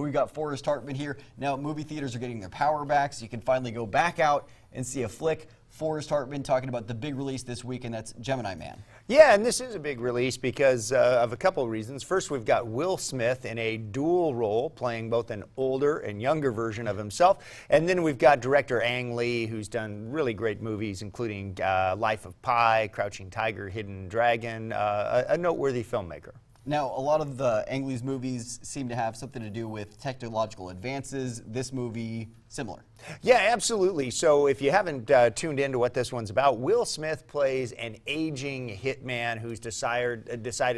we've got Forrest Hartman here. Now, movie theaters are getting their power back, so you can finally go back out and see a flick. Forrest Hartman talking about the big release this week, and that's Gemini Man. Yeah, and this is a big release because of a couple of reasons. First, we've got Will Smith in a dual role, playing both an older and younger version of himself. And then we've got director Ang Lee, who's done really great movies, including Life of Pi, Crouching Tiger, Hidden Dragon, a noteworthy filmmaker. Now, a lot of the Ang Lee's movies seem to have something to do with technological advances. This movie, similar. Yeah, absolutely. So if you haven't tuned into what this one's about, Will Smith plays an aging hitman who's decided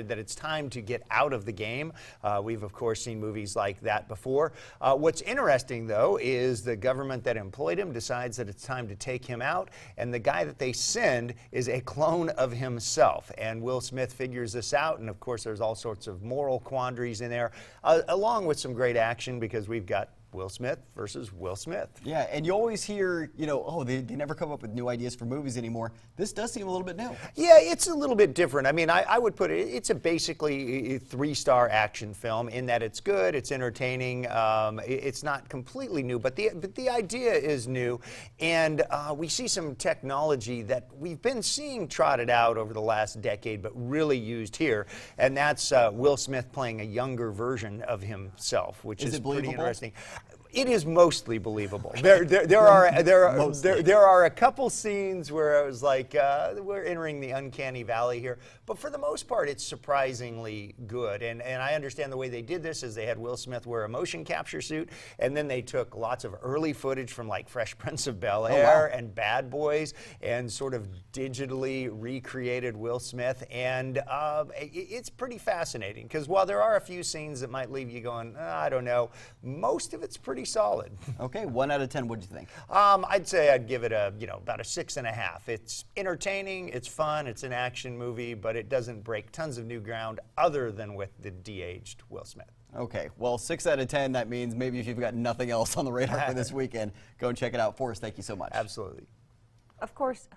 that it's time to get out of the game. We've, of course, seen movies like that before. What's interesting, though, is the government that employed him decides that it's time to take him out, and the guy that they send is a clone of himself. And Will Smith figures this out, and, of course, there's all sorts of moral quandaries in there, along with some great action, because we've got Will Smith versus Will Smith. Yeah, and you always hear, oh, they never come up with new ideas for movies anymore. This does seem a little bit new. Yeah, it's a little bit different. I mean, I would put it's basically a 3-star action film in that it's good, it's entertaining, it's not completely new, but the idea is new, and we see some technology that we've been seeing trotted out over the last decade, but really used here, and that's Will Smith playing a younger version of himself, which is pretty interesting. It is mostly believable. There are a couple scenes where I was like, we're entering the uncanny valley here. But for the most part, it's surprisingly good. And I understand the way they did this is they had Will Smith wear a motion capture suit, and then they took lots of early footage from like Fresh Prince of Bel-Air and Bad Boys and sort of digitally recreated Will Smith. And it's pretty fascinating because while there are a few scenes that might leave you going, I don't know, most of it's pretty solid. Okay, 1 out of 10, what'd you think? I'd say I'd give it about a 6.5. It's entertaining, it's fun, it's an action movie, but it doesn't break tons of new ground other than with the de-aged Will Smith. Okay, well, 6 out of 10, that means maybe if you've got nothing else on the radar for this weekend, go and check it out. Forrest, thank you so much. Absolutely. Of course,